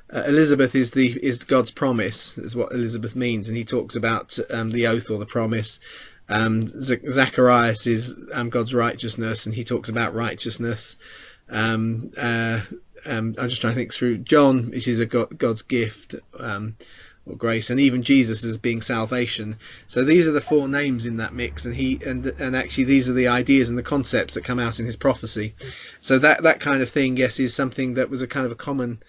Elizabeth is God's promise, is what Elizabeth means, and he talks about the oath or the promise. Zacharias is God's righteousness, and he talks about righteousness. I'm just trying to think through John, which is God's gift or grace, and even Jesus as being salvation. So these are the four names in that mix, and actually these are the ideas and the concepts that come out in his prophecy. So that kind of thing, yes, is something that was a kind of a common.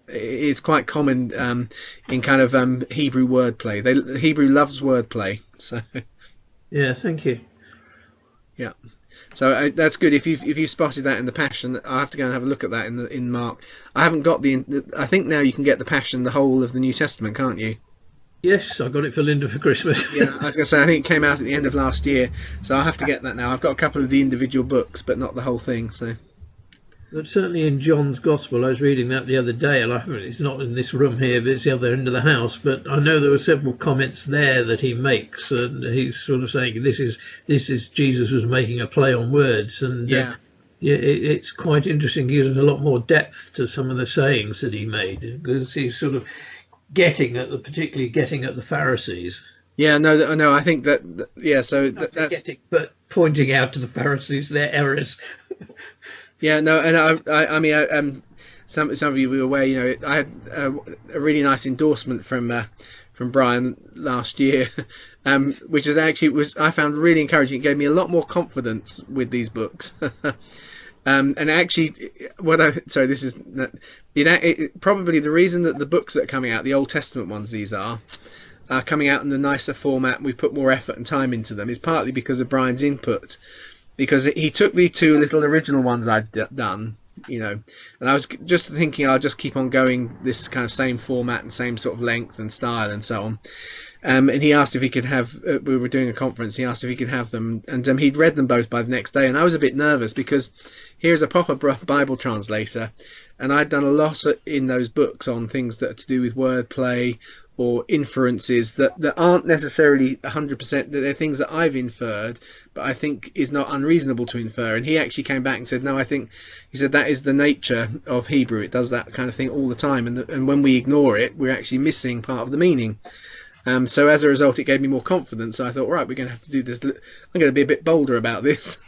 It's quite common in kind of Hebrew wordplay. Hebrew loves wordplay. So yeah, thank you. Yeah. So that's good. If you spotted that in the Passion, I'll have to go and have a look at that in Mark. I haven't got I think now you can get the Passion, the whole of the New Testament, can't you? Yes, I got it for Linda for Christmas. Yeah, I was going to say I think it came out at the end of last year, so I'll have to get that now. I've got a couple of the individual books, but not the whole thing. So. But certainly in John's Gospel, I was reading that the other day, and it's not in this room here, but it's the other end of the house. But I know there were several comments there that he makes, and he's sort of saying this is Jesus was making a play on words, and it's quite interesting. He gives a lot more depth to some of the sayings that he made because he's sort of particularly getting at the Pharisees. Yeah, no, I think that. Yeah, so that's but pointing out to the Pharisees their errors. Yeah, no, and I mean, some of you were aware, you know, I had a really nice endorsement from Brian last year, which is actually I found really encouraging. It gave me a lot more confidence with these books. And actually, this is, you know, probably the reason that the books that are coming out, the Old Testament ones, these are coming out in the nicer format, and we've put more effort and time into them, is partly because of Brian's input. Because he took the two little original ones I'd done, you know, and I was just thinking I'll just keep on going this kind of same format and same sort of length and style and so on. And he asked if he could have, we were doing a conference, he asked if he could have them, and he'd read them both by the next day, and I was a bit nervous because here's a proper Bible translator, and I'd done a lot in those books on things that are to do with wordplay or inferences that aren't necessarily 100%, that they're things that I've inferred, but I think is not unreasonable to infer. And he actually came back and said, no, he said that is the nature of Hebrew. It does that kind of thing all the time, and when we ignore it, we're actually missing part of the meaning. So as a result, it gave me more confidence. So I thought, right, we're going to have to do this. I'm going to be a bit bolder about this.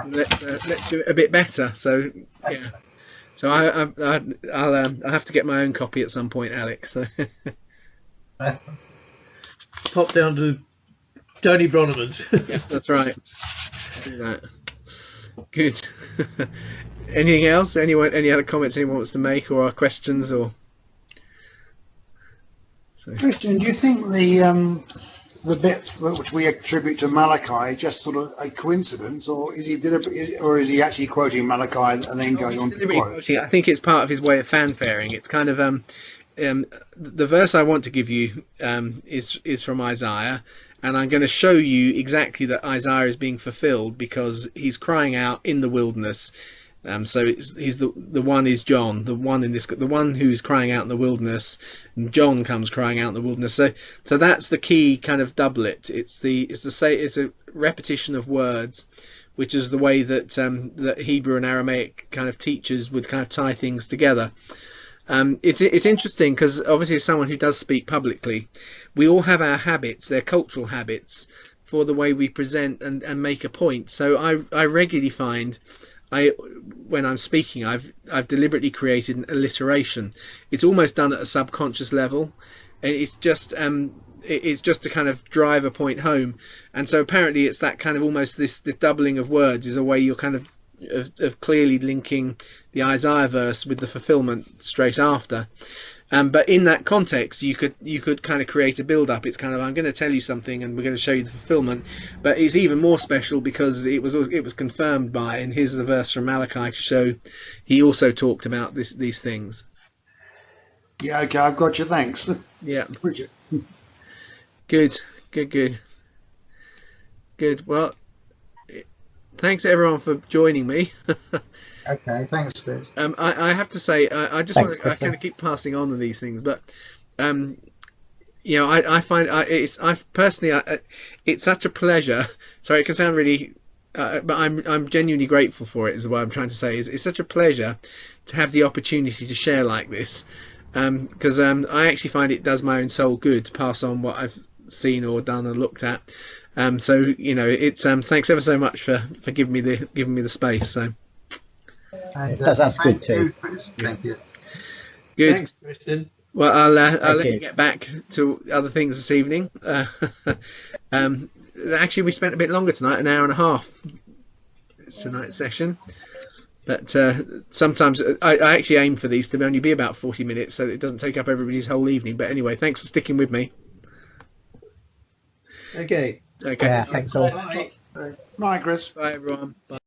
Let's do it a bit better. So yeah. So I'll have to get my own copy at some point, Alex. So. Pop down to Tony Bronneman's. Yeah, that's right. Do that. Good. Anything else? Anyone? Any other comments anyone wants to make, or questions, or? So. Christian, do you think the bit which we attribute to Malachi just sort of a coincidence, or is he actually quoting Malachi and then going on to quote? I think it's part of his way of fanfaring. It's kind of the verse I want to give you is from Isaiah, and I'm going to show you exactly that Isaiah is being fulfilled because he's crying out in the wilderness. So he's the one is John, the one who's crying out in the wilderness, and John comes crying out in the wilderness. So that's the key kind of doublet. It's a repetition of words, which is the way that that Hebrew and Aramaic kind of teachers would kind of tie things together. It's interesting because obviously as someone who does speak publicly, we all have our habits, their cultural habits, for the way we present and make a point. So I regularly find when I'm speaking, I've deliberately created an alliteration. It's almost done at a subconscious level, and it's just to kind of drive a point home. And so apparently it's that kind of almost this doubling of words is a way you're kind of clearly linking the Isaiah verse with the fulfillment straight after. But in that context, you could kind of create a build-up. It's kind of, I'm going to tell you something, and we're going to show you the fulfillment. But it's even more special because it was confirmed by, and here's the verse from Malachi to show he also talked about these things. Yeah, okay, I've got you. Thanks. Yeah. Bridget. Good. Well, thanks everyone for joining me. Okay, thanks, Chris. I have to say, I kind of keep passing on to these things, but you know, I find it's such a pleasure. Sorry, it can sound really, but I'm genuinely grateful for it. Is what I'm trying to say. It's such a pleasure to have the opportunity to share like this, because I actually find it does my own soul good to pass on what I've seen or done or looked at. So you know, it's thanks ever so much for giving me the space. So. And, That's good too. Chris. Thank you. Good. Thanks, Christian. Well, I'll let you get back to other things this evening. Actually, we spent a bit longer tonight, an hour and a half. It's tonight's session. But sometimes I actually aim for these to only be about 40 minutes so that it doesn't take up everybody's whole evening. But anyway, thanks for sticking with me. Okay. Okay. Yeah, thanks all. Bye, Chris. Bye, everyone. Bye.